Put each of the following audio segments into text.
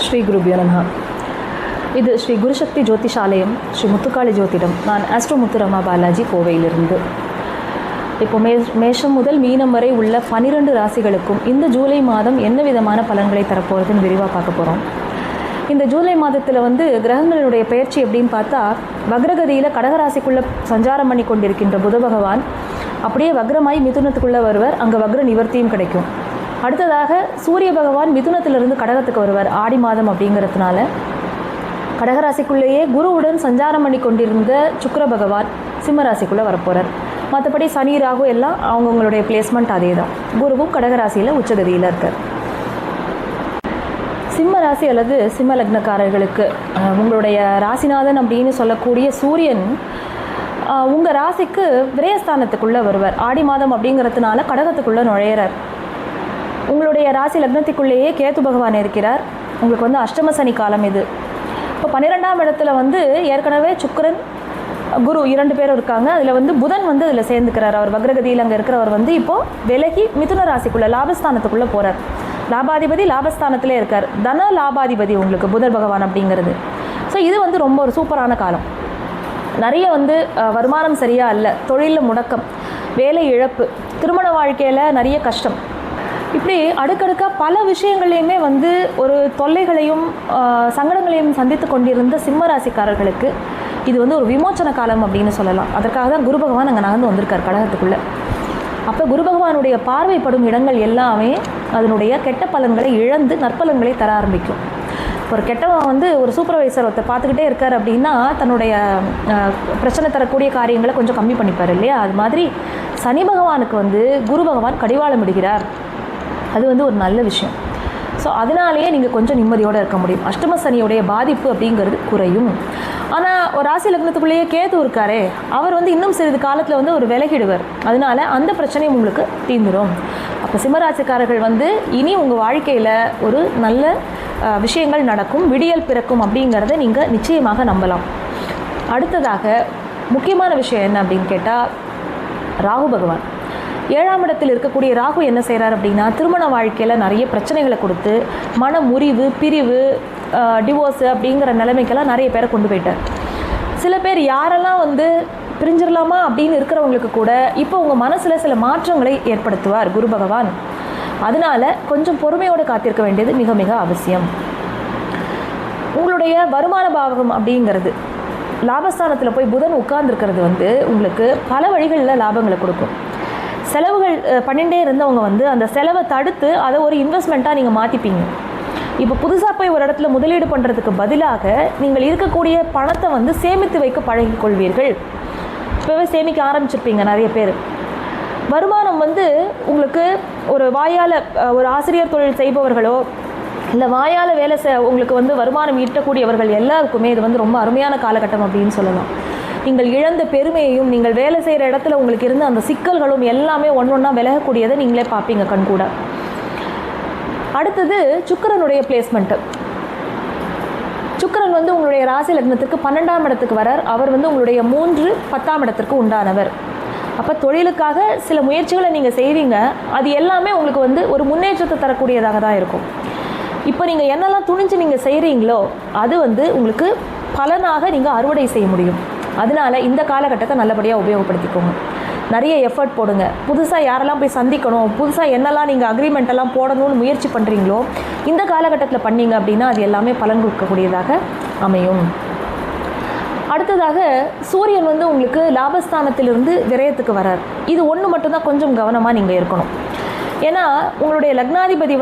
ஸ்ரீ குருபியோ நமஹ. இது ஸ்ரீ குருசக்தி ஜோதிஷாலயம், ஸ்ரீ முத்துக்காளி ஜோதிடம். நான் ஆஸ்ட்ரோ முத்துரமா பாலாஜி, கோவையிலிருந்து. இப்போ மேஷம் முதல் மீனம் வரை உள்ள 12 ராசிகளுக்கும் இந்த ஜூலை மாதம் என்ன விதமான பலன்களை தரப்போகிறதுன்னு விரிவாக பார்க்க போகிறோம். இந்த ஜூலை மாதத்தில் கிரகங்களுடைய பயிற்சி எப்படின்னு பார்த்தா, வக்ரகதியில் கடகராசிக்குள்ளே சஞ்சாரம் பண்ணி கொண்டிருக்கின்ற புத பகவான் அப்படியே வக்ரமாய் மிதுனத்துக்குள்ளே வருவர். அங்கே வக்ர நிவர்த்தியும் கிடைக்கும். அடுத்ததாக சூரிய பகவான் மிதுனத்திலிருந்து கடகத்துக்கு வருவார் ஆடி மாதம் அப்படிங்கிறதுனால. கடகராசிக்குள்ளேயே குருவுடன் சஞ்சாரம் பண்ணி கொண்டிருந்த சுக்கிர பகவான் சிம்மராசிக்குள்ளே வரப்போகிறார். மற்றபடி சனி ராகு எல்லாம் அவங்கவுங்களுடைய பிளேஸ்மெண்ட் அதே தான். குருவும் கடகராசியில் உச்சகதியில் இருக்கார். சிம்ம ராசி அல்லது சிம்ம லக்னக்காரர்களுக்கு உங்களுடைய ராசிநாதன் அப்படின்னு சொல்லக்கூடிய சூரியன் உங்கள் ராசிக்கு விரயஸ்தானத்துக்குள்ளே வருவார். ஆடி மாதம் அப்படிங்கிறதுனால கடகத்துக்குள்ளே நுழையிறார். உங்களுடைய ராசி லக்னத்துக்குள்ளேயே கேத்து பகவான் இருக்கிறார். உங்களுக்கு அஷ்டம சனி காலம் இது. இப்போ 12ஆம் இடத்துல ஏற்கனவே சுக்கிரன் குரு 2 பேரும் இருக்காங்க. அதில் புதன் அதில் சேர்ந்துக்கிறார். அவர் வக்ரகதியில் அங்கே இருக்கிறவர் இப்போது விலகி மிதுன ராசிக்குள்ளே லாபஸ்தானத்துக்குள்ளே போகிறார். லாபாதிபதி லாபஸ்தானத்திலே இருக்கார். தன லாபாதிபதி உங்களுக்கு புதன் பகவான் அப்படிங்கிறது. ஸோ இது ரொம்ப ஒரு சூப்பரான காலம். நிறைய வருமானம் சரியாக இல்லை, தொழிலில் முடக்கம், வேலை இழப்பு, திருமண வாழ்க்கையில் நிறைய கஷ்டம், இப்படி அடுக்கடுக்காக பல விஷயங்களையுமே ஒரு தொல்லைகளையும் சங்கடங்களையும் சந்தித்து கொண்டிருந்த சிம்ம ராசிக்காரர்களுக்கு இது ஒரு விமோச்சன காலம் அப்படின்னு சொல்லலாம். அதற்காக தான் குரு பகவான் அங்கே நகர்ந்து வந்திருக்கார் கடகத்துக்குள்ளே. அப்போ குரு பகவானுடைய பார்வைப்படும் இடங்கள் எல்லாமே அதனுடைய கெட்ட பலன்களை இழந்து நற்பலன்களை தர ஆரம்பிக்கும். ஒரு கெட்டவன் ஒரு சூப்பர்வைசர் ஒருத்தர் பார்த்துக்கிட்டே இருக்கார் அப்படின்னா தன்னுடைய பிரச்சனை தரக்கூடிய காரியங்களை கொஞ்சம் கம்மி பண்ணிப்பார் இல்லையா? அது மாதிரி சனி பகவானுக்கு குரு பகவான் கடிவாளம் இடுகிறார். அது ஒரு நல்ல விஷயம். ஸோ அதனாலேயே நீங்கள் கொஞ்சம் நிம்மதியோடு இருக்க முடியும். அஷ்டம சனியோடைய பாதிப்பு அப்படிங்கிறது குறையும். ஆனால் ஒரு ராசி லக்னத்துக்குள்ளேயே கேது இருக்காரே, அவர் இன்னும் சிறிது காலத்தில் ஒரு விலகிடுவர். அதனால அந்த பிரச்சனையும் உங்களுக்கு தீர்ந்துடும். அப்போ சிம்மராசிக்காரர்கள் இனி உங்கள் வாழ்க்கையில் ஒரு நல்ல விஷயங்கள் நடக்கும், விடியல் பிறக்கும் அப்படிங்கிறத நீங்கள் நிச்சயமாக நம்பலாம். அடுத்ததாக முக்கியமான விஷயம் என்ன அப்படின்னு கேட்டால், ராகு பகவான் 7ஆம் இடத்தில் இருக்கக்கூடிய ராகு என்ன செய்கிறார் அப்படின்னா, திருமண வாழ்க்கையில் நிறைய பிரச்சனைகளை கொடுத்து மன முறிவு, பிரிவு, டிவோர்ஸு அப்படிங்கிற நிலைமைக்கெல்லாம் நிறைய பேரை கொண்டு போயிட்டார். சில பேர் யாரெல்லாம் பிரிஞ்சிடலாமா அப்படின்னு இருக்கிறவங்களுக்கு கூட இப்போ உங்கள் மனசில் சில மாற்றங்களை ஏற்படுத்துவார் குரு பகவான். அதனால் கொஞ்சம் பொறுமையோடு காத்திருக்க வேண்டியது மிக மிக அவசியம். உங்களுடைய வருமான பாவகம் அப்படிங்கிறது லாபஸ்தானத்தில் போய் புதன் உட்கார்ந்துருக்கிறது உங்களுக்கு பல வழிகளில் லாபங்களை கொடுக்கும். செலவுகள் பண்ணிகிட்டே இருந்தவங்க அந்த செலவை தடுத்து அதை ஒரு இன்வெஸ்ட்மெண்ட்டாக நீங்கள் மாற்றிப்பீங்க. இப்போ புதுசாக போய் ஒரு இடத்துல முதலீடு பண்ணுறதுக்கு பதிலாக நீங்கள் இருக்கக்கூடிய பணத்தை சேமித்து வைக்க பழகிக்கொள்வீர்கள். இப்போவே சேமிக்க ஆரம்பிச்சிருப்பீங்க நிறைய பேர். வருமானம் உங்களுக்கு ஒரு வாயால் ஒரு ஆசிரியர் தொழில் செய்பவர்களோ இல்லை வாயால் வேலை உங்களுக்கு வருமானம் ஈட்டக்கூடியவர்கள் எல்லாருக்குமே இது ரொம்ப அருமையான காலகட்டம் அப்படின்னு சொல்லலாம். நீங்கள் இழந்த பெருமையையும் நீங்கள் வேலை செய்கிற இடத்துல உங்களுக்கு இருந்த அந்த சிக்கல்களும் எல்லாமே ஒன்றொன்னா விலகக்கூடியதை நீங்களே பார்ப்பீங்க கண்கூட. அடுத்தது சுக்கிரனுடைய பிளேஸ்மெண்ட்டு. சுக்கிரன் உங்களுடைய ராசி லக்னத்துக்கு 12ஆம் இடத்துக்கு வரார். அவர் உங்களுடைய 3, 10ஆம் இடத்திற்கு உண்டானவர். அப்போ தொழிலுக்காக சில முயற்சிகளை நீங்கள் செய்வீங்க. அது எல்லாமே உங்களுக்கு ஒரு முன்னேற்றத்தை தரக்கூடியதாக தான் இருக்கும். இப்போ நீங்கள் என்னெல்லாம் துணிஞ்சு நீங்கள் செய்கிறீங்களோ அது உங்களுக்கு பலனாக நீங்கள் அறுவடை செய்ய முடியும். அதனால் இந்த காலகட்டத்தை நல்லபடியாக உபயோகப்படுத்திக்கோங்க. நிறைய எஃபர்ட் போடுங்க. புதுசாக யாரெல்லாம் போய் சந்திக்கணும், புதுசாக என்னெல்லாம் நீங்கள் அக்ரிமெண்ட்டெல்லாம் போடணும்னு முயற்சி பண்ணுறீங்களோ இந்த காலகட்டத்தில் பண்ணீங்க அப்படின்னா அது எல்லாமே பலன் கொடுக்கக்கூடியதாக அமையும். அடுத்ததாக சூரியன் உங்களுக்கு லாபஸ்தானத்திலிருந்து விரயத்துக்கு வரார். இது ஒன்று மட்டும்தான் கொஞ்சம் கவனமாக நீங்கள் இருக்கணும். ஏன்னா உங்களுடைய லக்னாதிபதி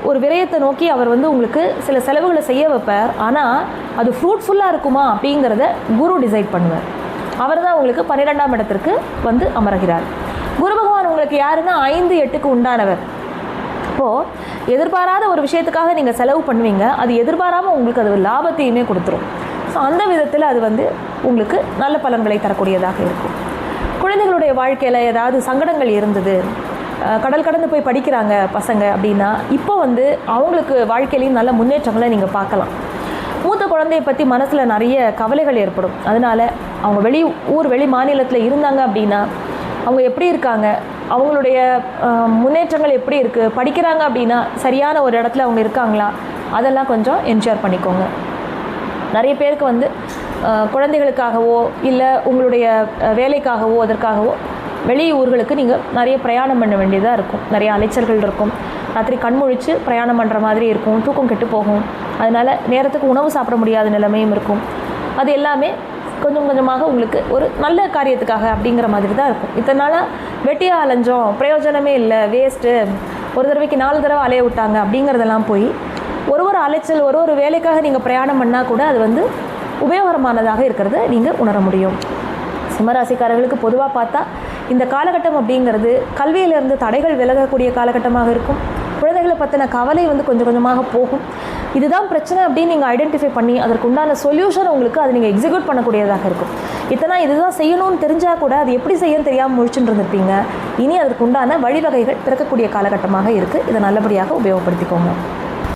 ஒரு விரயத்தை நோக்கி அவர் உங்களுக்கு சில செலவுகளை செய்ய வைப்பார். ஆனால் அது ஃப்ரூட்ஃபுல்லாக இருக்குமா அப்படிங்கிறத குரு டிசைட் பண்ணுவார். அவர் தான் உங்களுக்கு 12ஆம் இடத்திற்கு அமர்கிறார். குரு பகவான் உங்களுக்கு யாருன்னா 5, 8க்கு உண்டானவர். இப்போது எதிர்பாராத ஒரு விஷயத்துக்காக நீங்கள் செலவு பண்ணுவீங்க. அது எதிர்பாராமல் உங்களுக்கு அது லாபத்தையுமே கொடுத்துரும். ஸோ அந்த விதத்தில் அது உங்களுக்கு நல்ல பலன்களை தரக்கூடியதாக இருக்கும். குழந்தைகளுடைய வாழ்க்கையில் ஏதாவது சங்கடங்கள் இருந்தது, கடல் கடந்து போய் படிக்கிறாங்க பசங்க அப்படின்னா இப்போ அவங்களுக்கு வாழ்க்கையிலையும் நல்ல முன்னேற்றங்களை நீங்கள் பார்க்கலாம். மூத்த குழந்தையை பற்றி மனசில் நிறைய கவலைகள் ஏற்படும். அதனால் அவங்க வெளி மாநிலத்தில் இருந்தாங்க அப்படின்னா அவங்க எப்படி இருக்காங்க, அவங்களுடைய முன்னேற்றங்கள் எப்படி இருக்குது, படிக்கிறாங்க அப்படின்னா சரியான ஒரு இடத்துல அவங்க இருக்காங்களா, அதெல்லாம் கொஞ்சம் என்ஷூர் பண்ணிக்கோங்க. நிறைய பேருக்கு வந்து குழந்தைகளுக்காகவோ இல்லை உங்களுடைய வேலைக்காகவோ அதற்காகவோ வெளி ஊர்களுக்கு நீங்கள் நிறைய பிரயாணம் பண்ண வேண்டியதாக இருக்கும். நிறைய அலைச்சல்கள் இருக்கும். ராத்திரி கண்முழித்து பிரயாணம் பண்ணுற மாதிரி இருக்கும். தூக்கம் கெட்டு போகும். அதனால் நேரத்துக்கு உணவு சாப்பிட முடியாத நிலைமையும் இருக்கும். அது எல்லாமே கொஞ்சம் கொஞ்சமாக உங்களுக்கு ஒரு நல்ல காரியத்துக்காக அப்படிங்கிற மாதிரி தான் இருக்கும். இத்தனை நாளாக வெட்டியாக அலைஞ்சோம், பிரயோஜனமே இல்லை, வேஸ்ட்டு, ஒரு தடவைக்கு 4 தடவை அலைய விட்டாங்க அப்படிங்கிறதெல்லாம் போய் ஒரு அலைச்சல் ஒரு வேலைக்காக நீங்கள் பிரயாணம் பண்ணால் கூட அது வந்து உபயோகரமானதாக இருக்கிறத நீங்கள் உணர முடியும். சிம்மராசிக்காரர்களுக்கு பொதுவாக பார்த்தா இந்த காலகட்டம் அப்படிங்கிறது கல்வியிலிருந்து தடைகள் விலகக்கூடிய காலகட்டமாக இருக்கும். குழந்தைகளை பற்றின கவலை வந்து கொஞ்சம் கொஞ்சமாக போகும். இதுதான் பிரச்சனை அப்படின்னு நீங்கள் ஐடென்டிஃபை பண்ணி அதற்கு உண்டான சொல்யூஷன் உங்களுக்கு அதை நீங்கள் எக்ஸிக்யூட் பண்ணக்கூடியதாக இருக்கும். இத்தனை இதுதான் செய்யணும்னு தெரிஞ்சால் கூட அது எப்படி செய்யணும்னு தெரியாமல் முழிச்சுட்டு இருந்திருப்பீங்க. இனி அதற்கு உண்டான வழிவகைகள் பிறக்கக்கூடிய காலகட்டமாக இருக்குது. இதை நல்லபடியாக உபயோகப்படுத்திக்கோங்க.